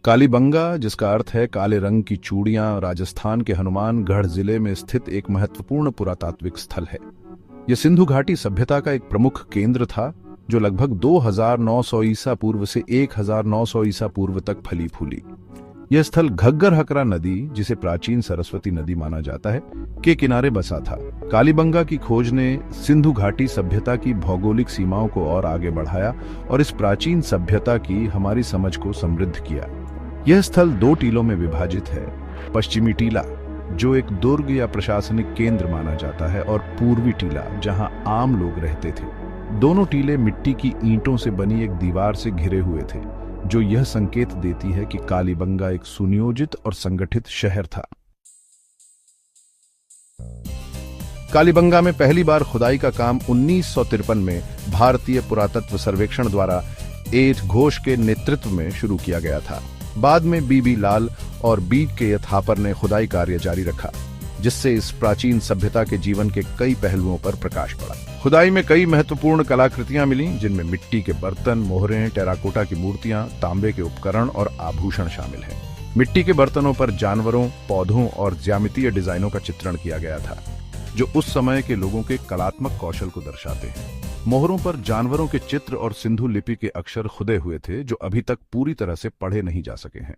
कालीबंगा, जिसका अर्थ है काले रंग की चूड़ियां, राजस्थान के हनुमानगढ़ जिले में स्थित एक महत्वपूर्ण पुरातात्विक स्थल है। यह सिंधु घाटी सभ्यता का एक प्रमुख केंद्र था, जो लगभग 2900 ईसा पूर्व से 1900 ईसा पूर्व तक फली फूली। यह स्थल घग्गर हकरा नदी, जिसे प्राचीन सरस्वती नदी माना जाता है, के किनारे बसा था। कालीबंगा की खोज ने सिंधु घाटी सभ्यता की भौगोलिक सीमाओं को और आगे बढ़ाया और इस प्राचीन सभ्यता की हमारी समझ को समृद्ध किया। यह स्थल 2 टीलों में विभाजित है। पश्चिमी टीला, जो एक दुर्ग या प्रशासनिक केंद्र माना जाता है, और पूर्वी टीला, जहां आम लोग रहते थे। दोनों टीले मिट्टी की ईंटों से बनी एक दीवार से घिरे हुए थे, जो यह संकेत देती है कि कालीबंगा एक सुनियोजित और संगठित शहर था। कालीबंगा में पहली बार खुदाई का काम 1953 में भारतीय पुरातत्व सर्वेक्षण द्वारा एच घोष के नेतृत्व में शुरू किया गया था। बाद में बीबी लाल और BK थापर ने खुदाई कार्य जारी रखा, जिससे इस प्राचीन सभ्यता के जीवन के कई पहलुओं पर प्रकाश पड़ा। खुदाई में कई महत्वपूर्ण कलाकृतियां मिली, जिनमें मिट्टी के बर्तन, मोहरें, टेराकोटा की मूर्तियां, तांबे के उपकरण और आभूषण शामिल हैं। मिट्टी के बर्तनों पर जानवरों, पौधों और ज्यामितीय डिजाइनों का चित्रण किया गया था, जो उस समय के लोगों के कलात्मक कौशल को दर्शाते हैं। मोहरों पर जानवरों के चित्र और सिंधु लिपि के अक्षर खुदे हुए थे, जो अभी तक पूरी तरह से पढ़े नहीं जा सके हैं।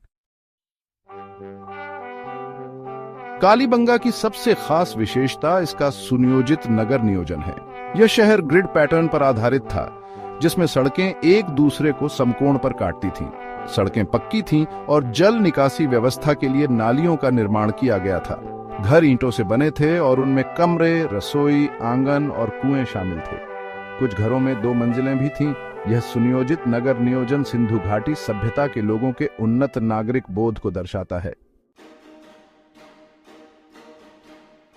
कालीबंगा की सबसे खास विशेषता इसका सुनियोजित नगर नियोजन है। यह शहर ग्रिड पैटर्न पर आधारित था, जिसमें सड़कें एक दूसरे को समकोण पर काटती थीं। सड़कें पक्की थीं और जल निकासी व्यवस्था के लिए नालियों का निर्माण किया गया था। घर ईंटों से बने थे और उनमें कमरे, रसोई, आंगन और कुएं शामिल थे। कुछ घरों में 2 मंजिलें भी थीं। यह सुनियोजित नगर नियोजन सिंधु घाटी सभ्यता के लोगों के उन्नत नागरिक बोध को दर्शाता है।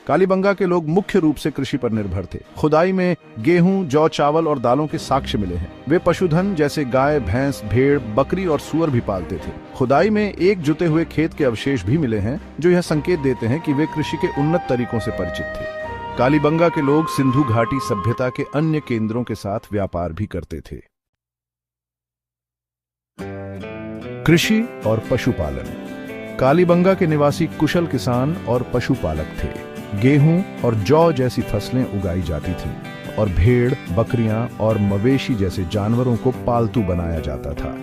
कालीबंगा के लोग मुख्य रूप से कृषि पर निर्भर थे। खुदाई में गेहूं, जौ, चावल और दालों के साक्ष्य मिले हैं। वे पशुधन जैसे गाय, भैंस, भेड़, बकरी और सूअर भी पालते थे। खुदाई में एक जुते हुए खेत के अवशेष भी मिले हैं, जो यह संकेत देते हैं कि वे कृषि के उन्नत तरीकों से परिचित थे। कालीबंगा के लोग सिंधु घाटी सभ्यता के अन्य केंद्रों के साथ व्यापार भी करते थे। कृषि और पशुपालन। कालीबंगा के निवासी कुशल किसान और पशुपालक थे। गेहूं और जौ जैसी फसलें उगाई जाती थीं और भेड़, बकरियां और मवेशी जैसे जानवरों को पालतू बनाया जाता था।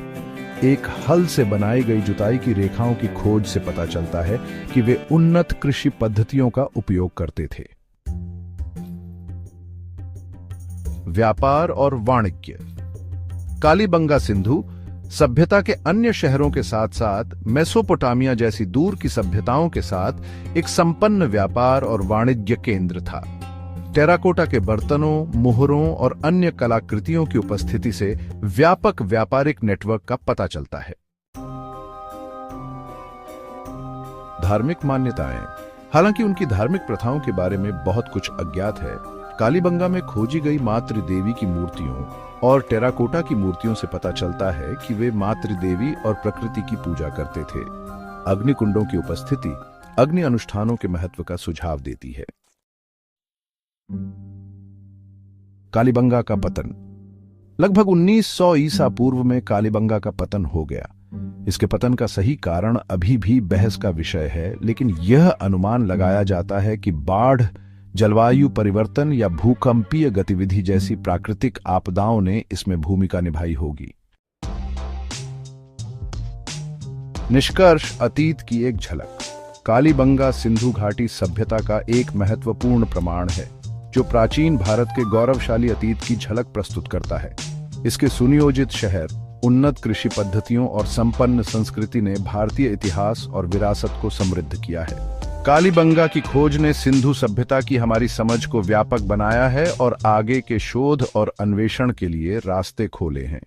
एक हल से बनाई गई जुताई की रेखाओं की खोज से पता चलता है कि वे उन्नत कृषि पद्धतियों का उपयोग करते थे। व्यापार और वाणिज्य। कालीबंगा सिंधु सभ्यता के अन्य शहरों के साथ साथ मेसोपोटामिया जैसी दूर की सभ्यताओं के साथ एक संपन्न व्यापार और वाणिज्य केंद्र था। टेराकोटा के बर्तनों, मोहरों और अन्य कलाकृतियों की उपस्थिति से व्यापक व्यापारिक नेटवर्क का पता चलता है। धार्मिक मान्यताएं। हालांकि उनकी धार्मिक प्रथाओं के बारे में बहुत कुछ अज्ञात है। कालीबंगा में खोजी गई मातृ देवी की मूर्तियों और टेराकोटा की मूर्तियों से पता चलता है कि वे मातृ देवी और प्रकृति की पूजा करते थे। अग्निकुंडों की उपस्थिति अग्नि अनुष्ठानों के महत्व का सुझाव देती है। कालीबंगा का पतन। लगभग 1900 ईसा पूर्व में कालीबंगा का पतन हो गया। इसके पतन का सही कारण अभी भी बहस का विषय है, लेकिन यह अनुमान लगाया जाता है कि बाढ़, जलवायु परिवर्तन या भूकंपीय गतिविधि जैसी प्राकृतिक आपदाओं ने इसमें भूमिका निभाई होगी। निष्कर्ष। अतीत की एक झलक। कालीबंगा सिंधु घाटी सभ्यता का एक महत्वपूर्ण प्रमाण है, जो प्राचीन भारत के गौरवशाली अतीत की झलक प्रस्तुत करता है। इसके सुनियोजित शहर, उन्नत कृषि पद्धतियों और संपन्न संस्कृति ने भारतीय इतिहास और विरासत को समृद्ध किया है। कालीबंगा की खोज ने सिंधु सभ्यता की हमारी समझ को व्यापक बनाया है और आगे के शोध और अन्वेषण के लिए रास्ते खोले हैं।